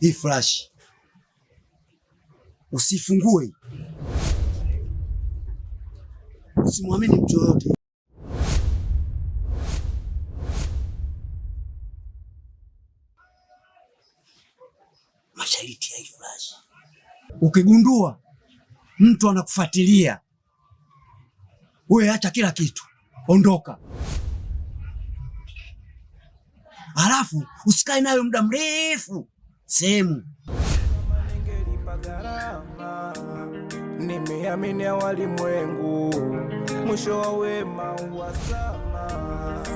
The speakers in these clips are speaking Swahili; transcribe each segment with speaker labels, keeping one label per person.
Speaker 1: hii flash usifungue, usimwamini mtu yoyote. Mashariti ya hii flash, ukigundua mtu anakufuatilia wewe, acha kila kitu, ondoka. Halafu usikae nayo muda mrefu sehemu.
Speaker 2: Nimeamini ya walimwengu, mwisho wa wema wasama.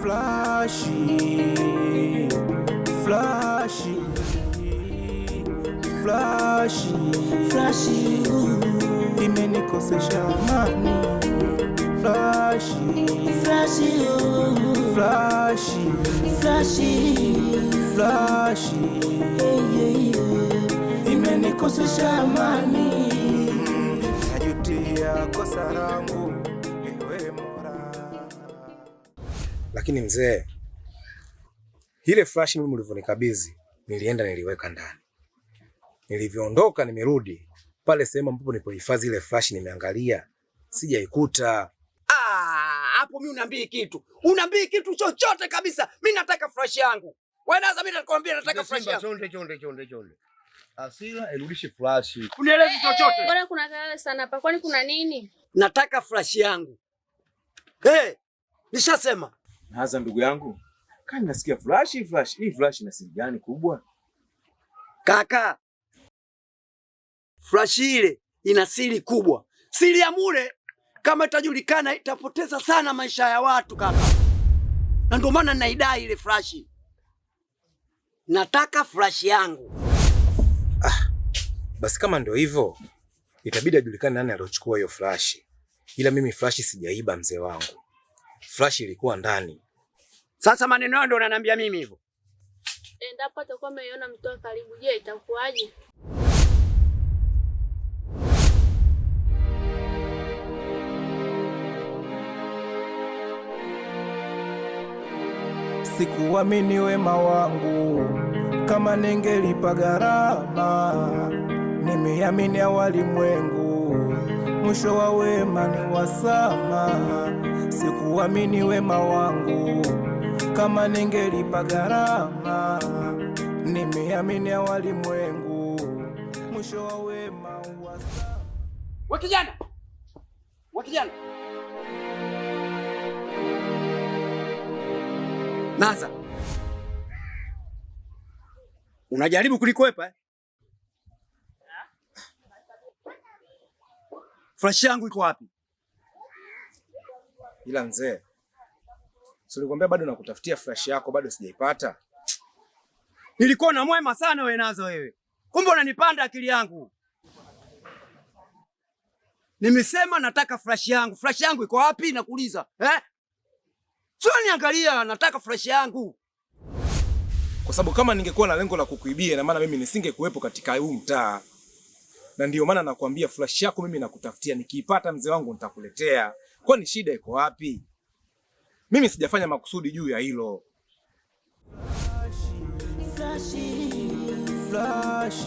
Speaker 2: Flashi, flashi, flashi, flashi, imenikosesha amani. Flashi, flashi, flashi, flashi, flashi, imenikosesha amani. Najutia kosa langu, ewe Mola.
Speaker 3: Lakini mzee, ile flash mimi ulivyonikabidhi, nilienda niliweka ndani. Nilivyoondoka nimerudi pale sehemu ambapo nilipohifadhi ile flash, nimeangalia sijaikuta.
Speaker 1: Hapo mimi unaambii kitu chochote kabisa. Mimi nataka flash yangu. Wewe naanza, mimi nakwambia nataka flash yangu. Chonde. Asila irudishe flash.
Speaker 4: Unielezi chochote. Bora kuna kelele sana hapa. Kwani kuna nini?
Speaker 1: Nataka flash yangu. Nishasema.
Speaker 5: Naanza ndugu yangu. Kani nasikia flash. Hii flash ina siri gani kubwa?
Speaker 1: Kaka, flash ile ina siri kubwa. Siri ya mule kama itajulikana itapoteza sana maisha ya watu kaka. Na ndio maana ninaidai ile flash. Nataka flash yangu.
Speaker 3: Basi kama ndio hivyo, itabidi ajulikane nani aliochukua hiyo flash. Ila mimi flash sijaiba mzee wangu. Flash ilikuwa ndani.
Speaker 1: Sasa maneno yao ndio unaniambia mimi hivyo.
Speaker 4: Endapo atakuwa ameiona mtu wa karibu, je, itakuwaje?
Speaker 2: Sikuamini wema wangu, kama ningelipa gharama. Nimeamini ya walimwengu, mwisho wa wema ni wasama. Sikuamini wema wangu, kama ningelipa gharama. Nimeamini ya walimwengu, mwisho wa wema wasama.
Speaker 1: Wakijana. Naza, unajaribu kulikwepa Flash yangu iko wapi?
Speaker 3: Ila mzee, si nilikwambia bado nakutafutia flash yako, bado sijaipata.
Speaker 1: Nilikuwa na mwema sana wewe nazo wewe. Kumbe unanipanda akili yangu. Nimesema nataka flash yangu. Flash yangu iko wapi nakuuliza? Sio niangalia, nataka flash yangu.
Speaker 3: Kwa sababu kama ningekuwa na lengo la kukuibia, na maana mimi nisingekuwepo katika huu mtaa. Na ndio maana nakwambia flash yako mimi nakutafutia, nikiipata mzee wangu nitakuletea. Kwani shida iko wapi? Mimi sijafanya makusudi juu ya hilo.
Speaker 2: Flash,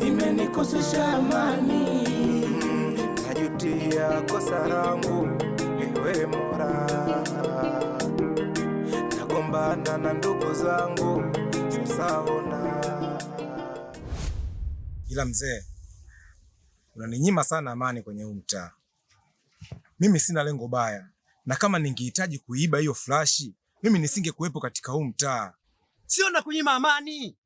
Speaker 2: imenikosesha amani. Najutia kosa langu, ewe Mola. Nagombana na ndugu zangu, sasa ona.
Speaker 3: Ila mzee, unaninyima sana amani kwenye huu mtaa. Mimi sina lengo baya, na kama ningehitaji kuiba hiyo flash, mimi nisingekuwepo katika huu mtaa.
Speaker 1: Sio na kunyima amani.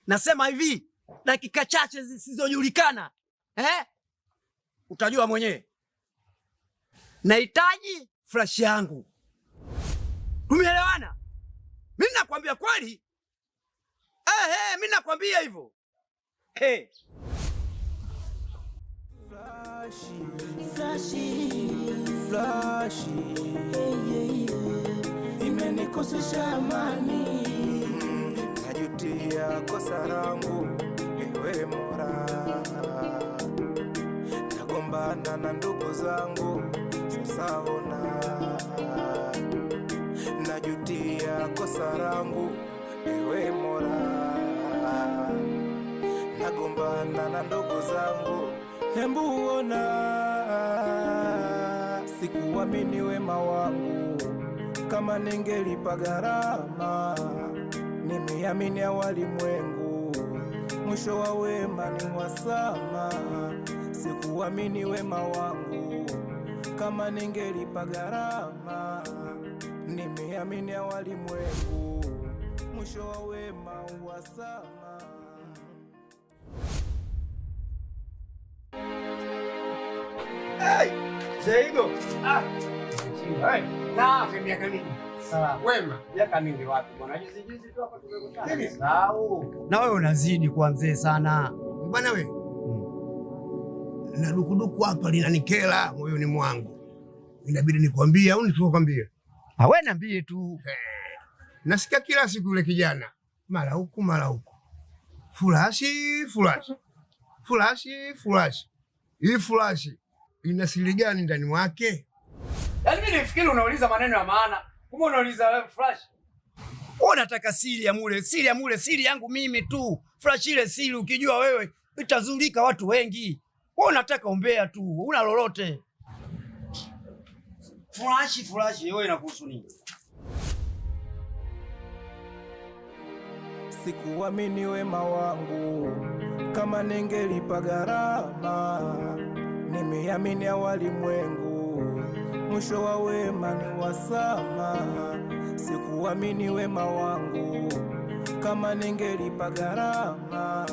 Speaker 1: Nasema hivi, dakika chache zisizojulikana, utajua mwenyewe. Nahitaji flash yangu. Tumeelewana? Mimi nakwambia kweli. Mimi nakwambia hivyo.
Speaker 2: Flash, imenikosesha amani. Najutia kosa langu, ewe Mola. Nagombana na ndugu zangu, sasa ona. Najutia kosa langu, ewe Mola. kukutana na ndugu zangu. Hembu uona, sikuamini wema wangu, kama ningelipa gharama. Nimeamini ya walimwengu, mwisho wa wema ni wasama. Sikuamini wema wangu, kama ningelipa gharama. Nimeamini ya walimwengu, mwisho wa wema wasama.
Speaker 1: Hey, Zaigo. Hey, na miaka mingi. Sawa. Wema, miaka mingi wapi bwana? Juzi tu hapa tumekutana. Sawa.
Speaker 6: Na wewe unazidi kuwa mzee sana.
Speaker 1: Bwana wewe. Na dukuduku hapa linanikera moyoni mwangu. Inabidi nikwambie au nisikwambie?
Speaker 6: Wewe niambie tu.
Speaker 1: Nasikia kila siku yule kijana. Mara huku mara huku. Fulashi. Hii fulashi ina siri gani ndani mwake?
Speaker 6: Yaani mimi nifikiri unauliza maneno ya maana. Kumbe unauliza flash. Wewe unataka siri ya mule, siri yangu mimi tu. Flash ile siri ukijua wewe itazulika watu wengi. Wewe unataka umbea tu, una lolote. Flash wewe inakuhusu nini?
Speaker 2: Sikuamini wema wangu, kama ningelipa gharama. Nimeamini ya walimwengu, mwisho wa wema ni wasama. Sikuamini wema wangu, kama ningelipa gharama.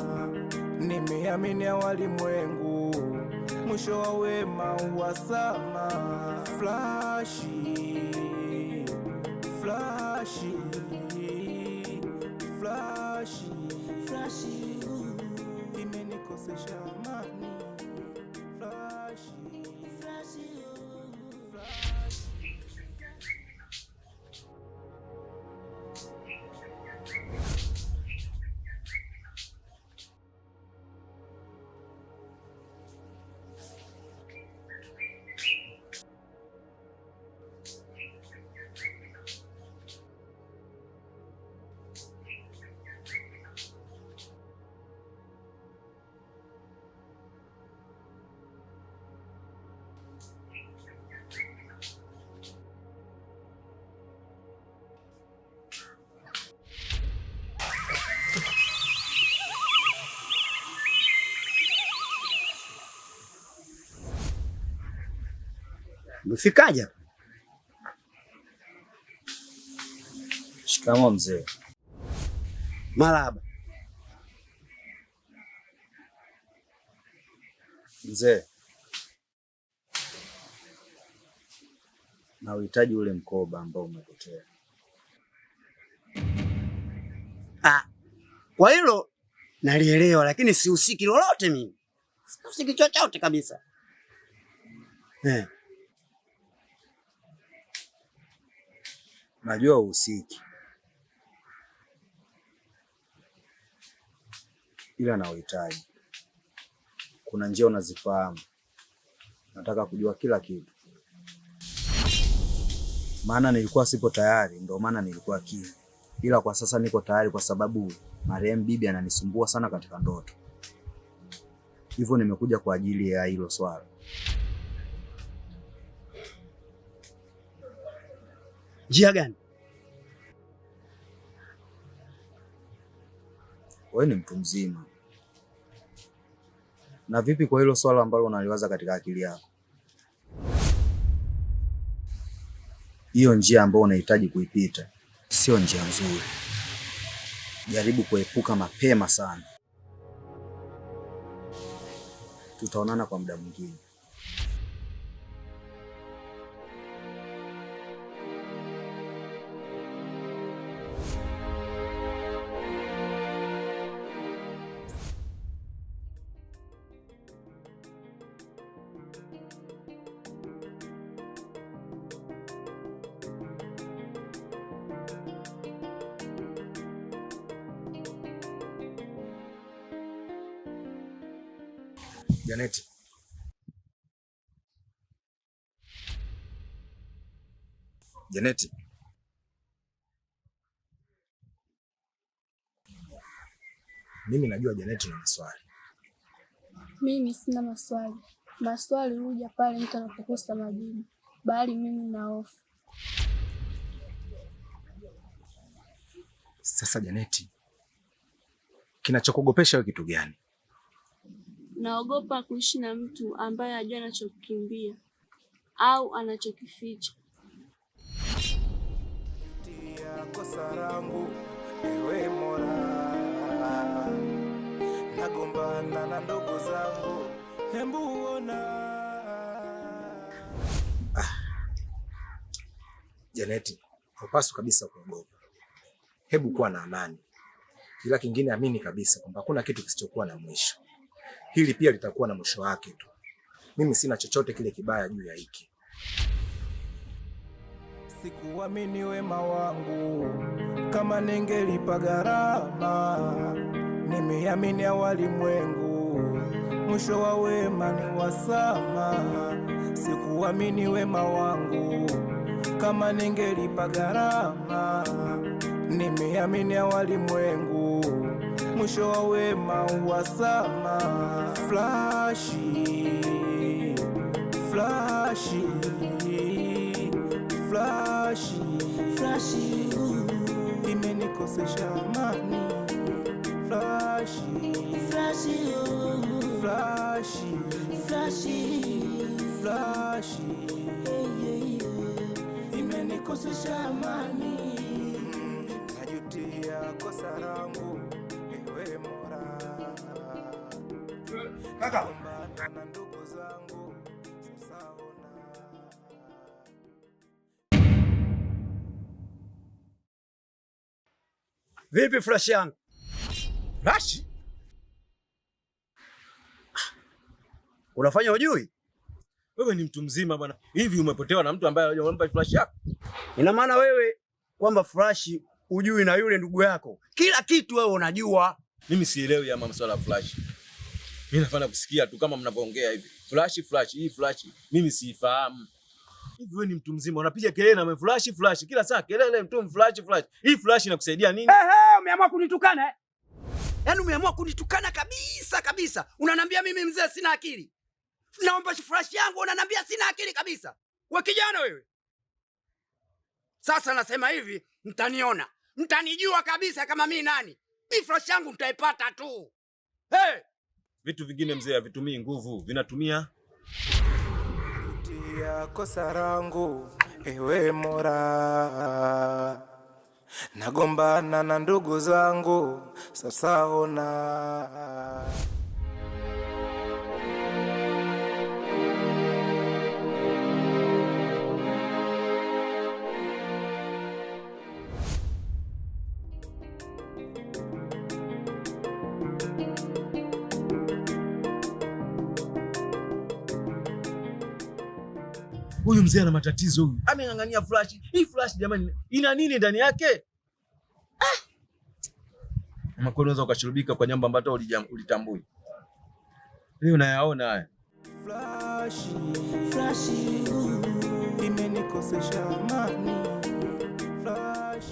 Speaker 2: Nimeamini ya walimwengu, mwisho wa wema wasama. Flashi imenikosesha amani.
Speaker 6: Umefikaje?
Speaker 5: Shikamoo mzee.
Speaker 6: Marahaba.
Speaker 5: Mzee, na uhitaji ule mkoba ambao umepotea.
Speaker 6: Kwa hilo nalielewa, lakini sihusiki lolote mimi. Sihusiki chochote kabisa.
Speaker 5: Najua uhusiki, ila na uhitaji. Kuna njia unazifahamu. Nataka kujua kila kitu. Maana nilikuwa sipo tayari, ndio maana nilikuwa kimya. Ila kwa sasa niko tayari kwa sababu marehemu bibi ananisumbua sana katika ndoto. Hivyo nimekuja kwa ajili ya hilo swala.
Speaker 6: Njia gani?
Speaker 5: Wewe ni mtu mzima. Na vipi kwa hilo swala ambalo unaliwaza katika akili yako? Hiyo njia ambayo unahitaji kuipita sio njia nzuri. Jaribu kuepuka mapema sana. Tutaonana kwa muda mwingine.
Speaker 3: Janeti. Janeti. Mimi najua Janeti na maswali.
Speaker 4: Mimi sina maswali. Maswali huja pale mtu anapokosa majibu, bali mimi na hofu.
Speaker 3: Sasa Janeti, kinachokogopesha wewe kitu gani?
Speaker 4: Naogopa kuishi na mtu ambaye hajui anachokimbia au anachokificha.
Speaker 2: Tia kosa langu ewe Mola, nagombana na ndugu zangu, hembu ona.
Speaker 3: Janeti, hupaswi kabisa kuogopa. Hebu kuwa na amani. Kila kingine amini kabisa kwamba hakuna kitu kisichokuwa na mwisho. Hili pia litakuwa na mwisho wake tu. Mimi sina chochote kile kibaya juu ya hiki.
Speaker 2: Sikuamini wema wangu kama ningelipa gharama. Nimeamini ya walimwengu, mwisho wa wema ni wasama. Sikuamini wema wangu kama ningelipa gharama. Nimeamini ya walimwengu, mwisho wa wema wasama. Flashi, flashi, flashi, flashi, imenikosesha amani. Flashi, flashi, flashi, flashi, flashi, imenikosesha amani. Najutia kosa langu ewe Mola.
Speaker 6: Kaka,
Speaker 2: Na ndugu zangu sasa ona.
Speaker 6: vipi flash yangu?
Speaker 3: Flash?
Speaker 6: Unafanya ujui?
Speaker 7: Wewe ni mtu mzima bwana. Hivi umepotewa na mtu ambaye hajampa flash yako?
Speaker 6: Ina maana wewe kwamba flash ujui na yule ndugu yako kila kitu wewe unajua?
Speaker 7: Mimi sielewi ama masuala ya flash. Mimi nafanya kusikia tu kama mnavyoongea hivi. Flash, flash, hii flash mimi siifahamu. Hivi wewe ni mtu mzima unapiga kelele na flash flash kila saa kelele mtu flash flash. Hii flash inakusaidia nini?
Speaker 6: Umeamua kunitukana eh? Yaani umeamua kunitukana kabisa kabisa. Unaniambia mimi mzee sina akili. Naomba flash yangu unaniambia sina akili kabisa. Wewe kijana wewe. Sasa nasema hivi, mtaniona. Mtanijua kabisa kama mimi nani. Hii flash yangu mtaipata tu. Hey!
Speaker 7: Vitu vingine mzee havitumii nguvu, vinatumia
Speaker 2: Tia kosa langu ewe Mola, nagombana na ndugu zangu sasa ona.
Speaker 7: huyu mzee ana matatizo huyu. Ameng'ang'ania flash. Hii flash jamani ina nini ndani yake? Ama kwa unaweza ukashurubika kwa nyamba ambayo ulitambui. Leo nayaona haya.
Speaker 2: Flash, flash, imenikosesha amani. Flash.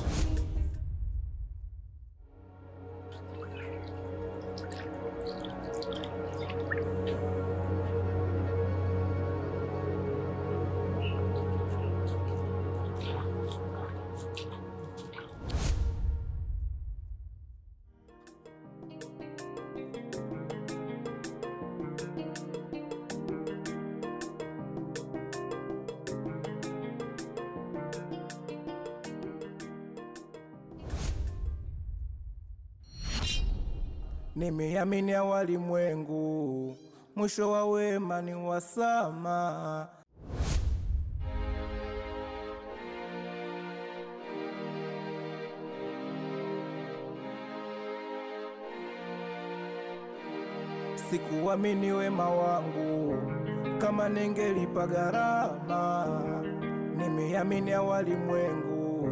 Speaker 2: Nimeamini ya walimwengu, mwisho wa wema ni wasama. Sikuamini wema wangu kama ningelipa gharama. Nimeamini ya walimwengu,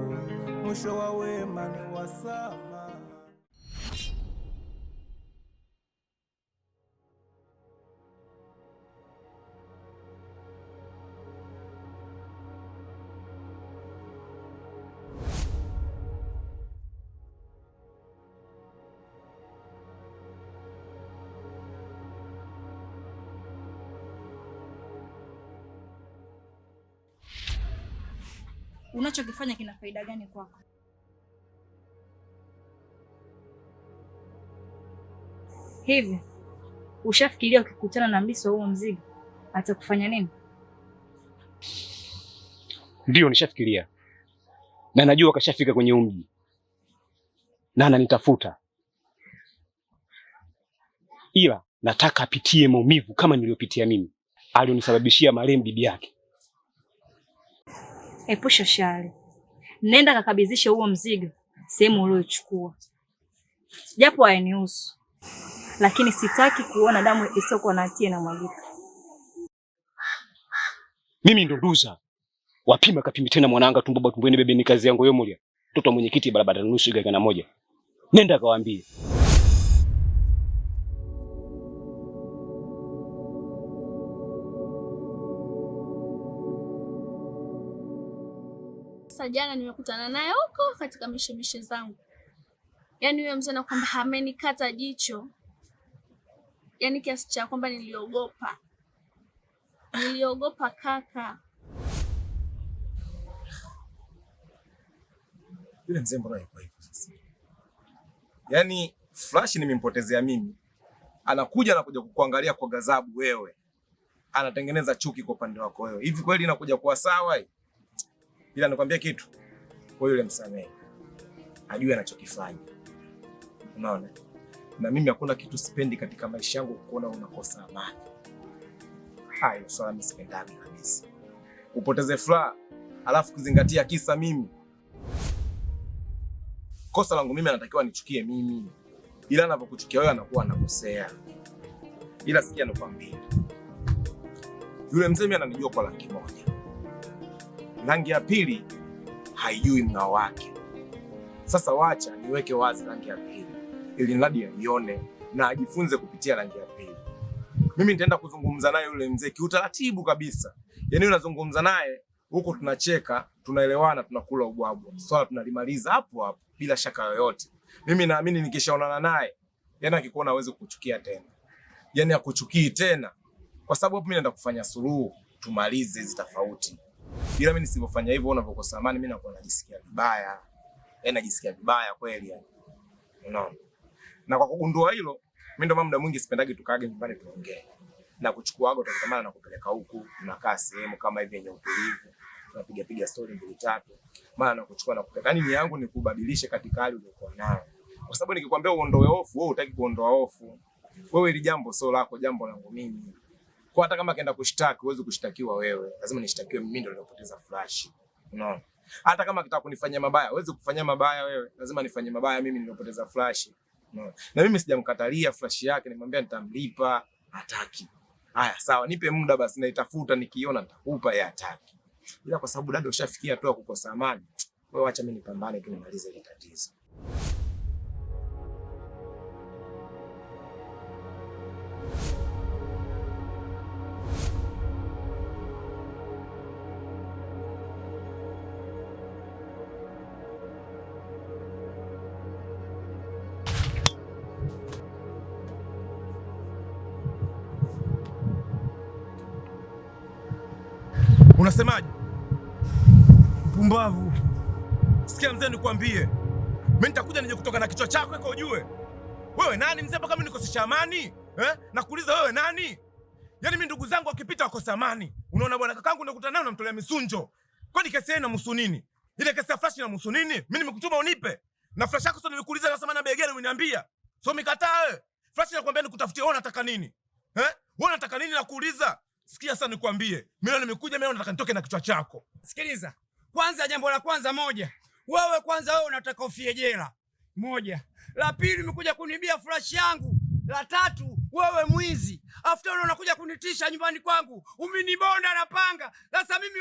Speaker 2: mwisho wa wema ni wasama.
Speaker 8: unachokifanya kina faida gani kwako? Hivi ushafikiria ukikutana na Mbiso huo mzigo atakufanya nini?
Speaker 9: Ndio, nishafikiria na najua kashafika kwenye mji na ananitafuta, ila nataka apitie maumivu kama niliyopitia mimi alionisababishia marehemu bibi yake.
Speaker 8: Epusha shari, nenda kakabidhishe huo mzigo sehemu uliochukua, japo hainihusu, lakini sitaki kuona damu isiyokuwa na hatia inamwagika.
Speaker 9: Mimi ndo nduza wapima kapimi tena mwananga tumbaba tumbweni bebe ni kazi yangu yomolia mtoto wa mwenyekiti barabara nusu gaka na moja. Nenda kawaambie.
Speaker 4: Sasa jana nimekutana naye huko katika mishemishe zangu. Yaani huyo mzee na kwamba amenikata jicho. Yaani kiasi cha kwamba niliogopa. Niliogopa kaka.
Speaker 3: Yule mzee mbona yuko hivyo sasa? Yaani Flash nimempotezea mimi. Anakuja kukuangalia kwa ghadhabu wewe. Anatengeneza chuki kwa upande wako wewe. Hivi kweli inakuja kuwa sawa hii? Ila nakwambia kitu. Kwa yule msamehe. Ajue anachokifanya. Unaona? Na mimi hakuna kitu sipendi katika maisha yangu kuona unakosa amani. Hayo swala mimi sipendi kabisa. Upoteze furaha, alafu kuzingatia kisa mimi. Kosa langu mimi anatakiwa nichukie mimi. Ila anapokuchukia wewe anakuwa anakosea. Ila sikia nakwambia. Yule mzee mimi ananijua kwa rangi moja. Rangi ya pili haijui mng'ao wake. Sasa wacha niweke wazi rangi ya pili ili mradi aione na ajifunze kupitia rangi ya pili. Mimi nitaenda kuzungumza naye yule mzee kiutaratibu kabisa. Yaani unazungumza naye huko tunacheka, tunaelewana, tunakula ubwabwa. Swala tunalimaliza hapo hapo bila shaka yoyote. Mimi naamini nikishaonana naye, yaani akikuona hawezi kukuchukia tena. Yaani akuchukii tena. Kwa sababu hapo mimi naenda kufanya suluhu, tumalize hizo tofauti. Ila mimi nisipofanya hivyo unapokosa amani mimi nakuwa najisikia vibaya. Yaani najisikia vibaya kweli yani. Unaona? Na kwa kugundua hilo, mimi ndo muda mwingi sipendagi tukage nyumbani tuongee. Na kuchukuaga utakamana na kupeleka huku, tunakaa sehemu kama hivi yenye utulivu. Tunapiga story mbili tatu. Maana na kuchukua na kupeleka. Yaani nia yangu ni kubadilisha katika hali uliyokuwa nayo. Kwa sababu nikikwambia uondoe hofu, wewe hutaki kuondoa hofu. Wewe ili jambo sio lako, jambo langu mimi. Kwa hata kama kaenda kushtaki, huwezi kushtakiwa wewe. Lazima nishtakiwe mimi ndo niliyopoteza Flash. Unaona? Hata kama kitaka kunifanyia mabaya, huwezi kufanyia mabaya wewe. Lazima nifanye mabaya mimi niliyopoteza Flash. Unaona? Na mimi sijamkatalia Flash yake, nimwambia nitamlipa, hataki. Haya sawa, nipe muda basi naitafuta nikiona nitakupa, yeye hataki. Ila kwa sababu dada ushafikia tu kukosa amani, wewe acha mimi nipambane tu nimalize ile tatizo. Unasemaje?
Speaker 6: Pumbavu.
Speaker 3: Sikia mzee nikwambie. Mimi nitakuja nije kutoka na kichwa chako kwa ujue. Wewe nani mzee mpaka mimi nikosesha amani? Nakuuliza wewe nani? Yaani mimi ndugu zangu wakipita wakosa amani. Unaona bwana kakangu nakutana naye unamtolea misunjo. Kwani kesi yenu inahusu nini? Ile kesi ya Flash inahusu nini? Mimi nimekutuma unipe. Na Flash yako sio nilikuuliza nasema na bei gani umeniambia? Sio mikataa wewe. Flash nakwambia nikutafutie wewe unataka nini? Wewe unataka nini nakuuliza? Sikia sasa nikwambie. Mimi nimekuja mimi nataka nitoke na kichwa chako.
Speaker 6: Sikiliza. Kwanza jambo la kwanza moja. Wewe unataka ufie jela. Moja. La pili umekuja kunibia Flash yangu. La tatu wewe mwizi. After unakuja kunitisha nyumbani kwangu. Umenibonda na panga. Sasa mimi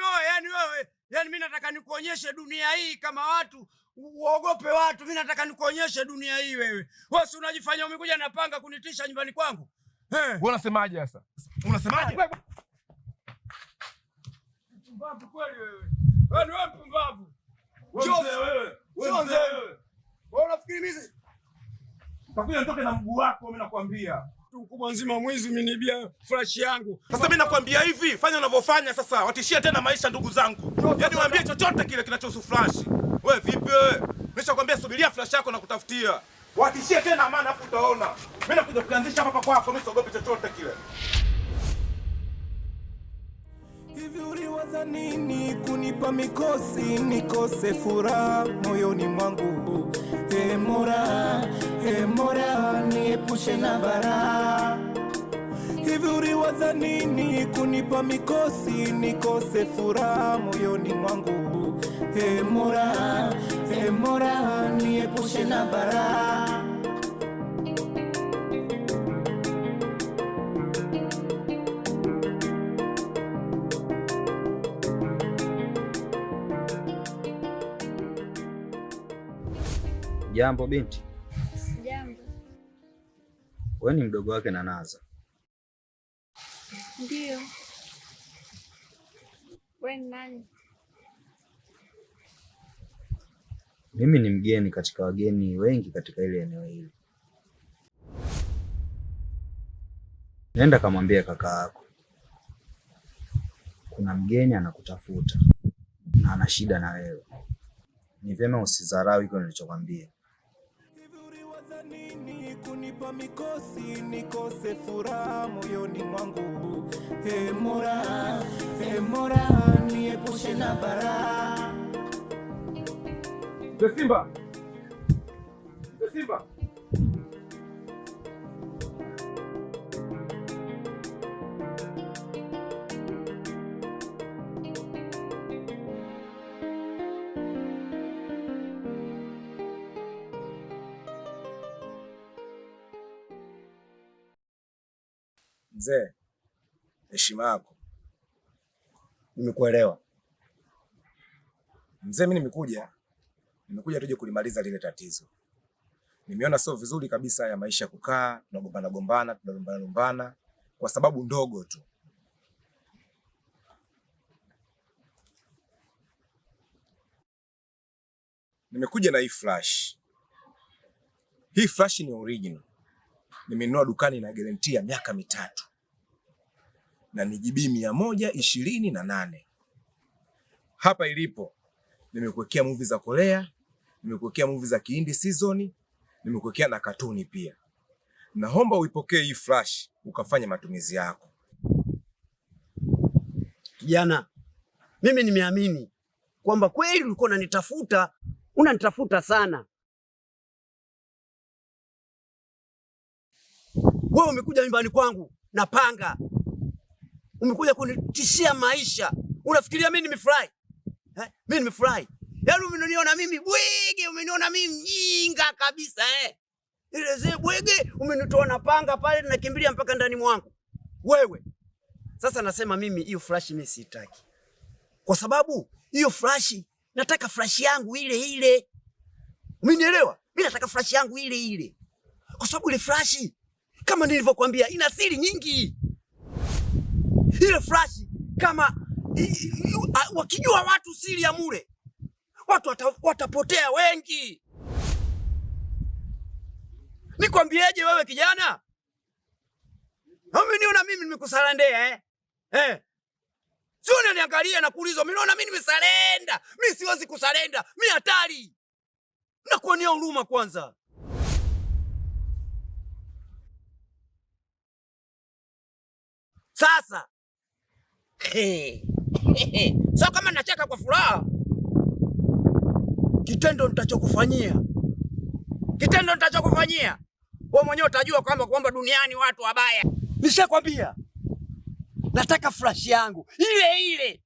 Speaker 6: yani mimi nataka nikuonyeshe dunia hii kama watu uogope watu. Mimi nataka nikuonyeshe dunia hii wewe. Wewe si unajifanya umekuja na panga kunitisha nyumbani kwangu?
Speaker 3: Wewe unasemaje sasa? Unasemaje?
Speaker 6: Mpumbavu kweli wewe. Wewe mpumbavu.
Speaker 3: Wewe.
Speaker 6: Wewe unafikiri mimi?
Speaker 3: Takuja nitoke na mguu wako mimi nakwambia.
Speaker 6: mtu mkubwa nzima mwizi umenibia flash yangu.
Speaker 3: Sasa mimi nakwambia hivi, fanya unavyofanya sasa, watishie tena maisha ndugu zangu. Yaani waambie chochote kile kinachohusu flash. Wewe vipi wewe? Nimeshakwambia subiria flash yako na kutafutia. Watishie tena amana hapo utaona. Mimi nakuja kuanzisha hapa kwako, mimi siogopi chochote kile.
Speaker 2: Hivi uliwaza nini kunipa mikosi nikose furaha moyoni mwangu? Mola, niepushe na balaa. Hivi uliwaza nini kunipa mikosi nikose furaha moyoni mwangu? Mola, niepushe na balaa.
Speaker 5: Jambo binti.
Speaker 4: Sijambo.
Speaker 5: Wewe ni mdogo wake na Naza?
Speaker 4: Ndio. Wewe ni nani?
Speaker 5: Mimi ni mgeni katika wageni wengi katika ile eneo hili. Nenda kamwambia kaka yako kuna mgeni anakutafuta na ana shida na wewe. Ni vyema usidharau hiko nilichokwambia.
Speaker 2: Hivi uliwaza nini kunipa mikosi nikose furaha moyoni mwangu? Mola, niepushe na balaa.
Speaker 3: Simba. Simba.
Speaker 1: Mzee, heshima yako. Nimekuelewa. Mzee, mimi nimekuja tuje kulimaliza lile tatizo. Nimeona sio vizuri kabisa ya maisha kukaa tunagombana kwa sababu ndogo tu. Nimekuja na hii flash. Hii flash ni original. Nimenunua dukani na guarantee ya miaka 3. Na ni GB 128. Hapa ilipo nimekuwekea movie za Korea, nimekuwekea movie za Kihindi season, nimekuwekea na katuni pia. Naomba uipokee hii flash ukafanya matumizi yako.
Speaker 6: Kijana, mimi nimeamini kwamba kweli ulikuwa unanitafuta sana. Wewe umekuja nyumbani kwangu na panga. Umekuja kunitishia maisha. Unafikiria mimi nimefurahi? Mimi nimefurahi. Yaani umeniona mimi bwege, umeniona mimi mjinga kabisa Ile zee bwege umenitoa na panga pale nakimbilia mpaka ndani mwangu. Wewe. Sasa nasema mimi hiyo flash mimi sitaki. Kwa sababu hiyo flash nataka flash yangu ile ile. Umenielewa? Mimi nataka flash yangu ile ile. Kwa sababu ile flash kama nilivyokuambia ina siri nyingi. Ile flash kama wakijua watu siri ya mule, watu watapotea wengi. Nikwambieje wewe kijana? Umeniona mimi nimekusalendea Sio unaniangalia na kuuliza umeona mimi nimesalenda. Mimi siwezi kusalenda. Mimi hatari. Nakuonea huruma kwanza. Sasa sio kama nacheka kwa furaha. Kitendo nitachokufanyia wewe mwenyewe utajua kwamba duniani watu wabaya. Nishakwambia nataka flash yangu ile ile.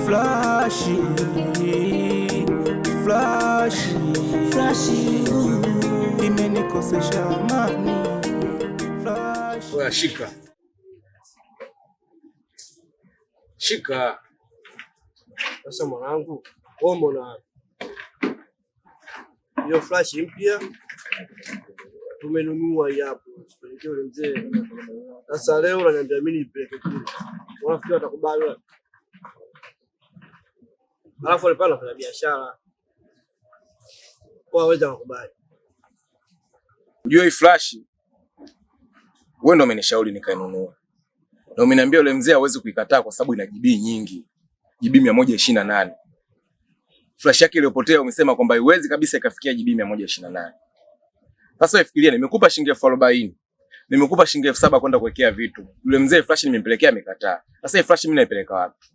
Speaker 2: Flash imenikosesha amani.
Speaker 3: Oya, shika.
Speaker 10: Sasa mwanangu, wewe mbona hiyo flash mpya tumenunua hapo. Pelekea yule mzee. Sasa leo unaniambia mimi nipeleke kule. Unafikiri atakubali wewe? Alafu wale pale kuna biashara. Kwa waweza kukubali.
Speaker 3: Unajua hii flash wewe ndio umenishauri nikainunua. Na umeniambia yule mzee hawezi kuikataa kwa sababu ina GB nyingi. GB 128. Flash yake iliyopotea umesema kwamba haiwezi kabisa ikafikia GB 128. Sasa wewe fikiria, nimekupa shilingi 40,000. Nimekupa shilingi 7,000 kwenda kuwekea vitu. Yule mzee flash nimempelekea amekataa. Sasa hii flash mimi naipeleka wapi?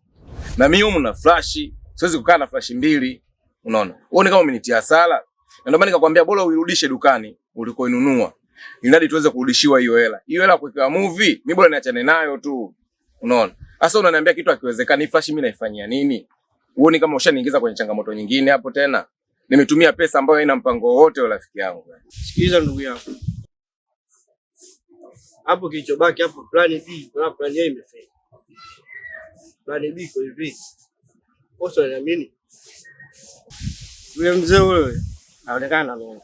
Speaker 3: Na mimi humu na flash, siwezi kukaa na flash mbili. Unaona? Uone kama umenitia hasara. Na ndio maana nikakwambia bora uirudishe dukani ulikoinunua. Ili tuweze kurudishiwa hiyo hela. Hiyo hela kuweka movie, mimi bora niachane nayo tu. Unaona? Sasa unaniambia kitu hakiwezekani, hii flash mimi naifanyia nini? Uone kama ushaniingiza kwenye changamoto nyingine hapo tena. Nimetumia pesa ambayo haina mpango wote wa rafiki yangu.
Speaker 10: Sikiliza ndugu yangu. Hapo kilichobaki hapo plan B, na plan A imefeli. Plan B kwa hivi. Oso anaamini. Yule mzee wewe anaonekana anaona.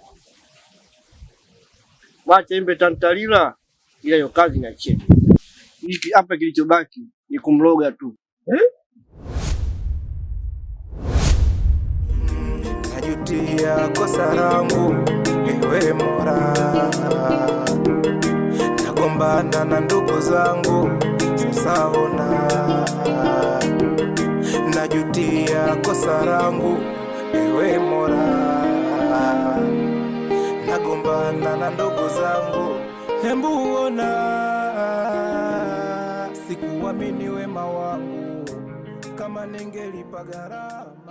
Speaker 10: Wacha imbe tantalila ile hiyo kazi na chini. Hiki hapa kilichobaki ni kumloga tu.
Speaker 2: Najutia kosa langu ewe Mola. Nagombana na ndugu zangu sasa ona. Najutia kosa langu ewe Mola. Nagombana na ndugu zangu, hembu ona. Sikuamini wema wangu, kama ningelipa gharama.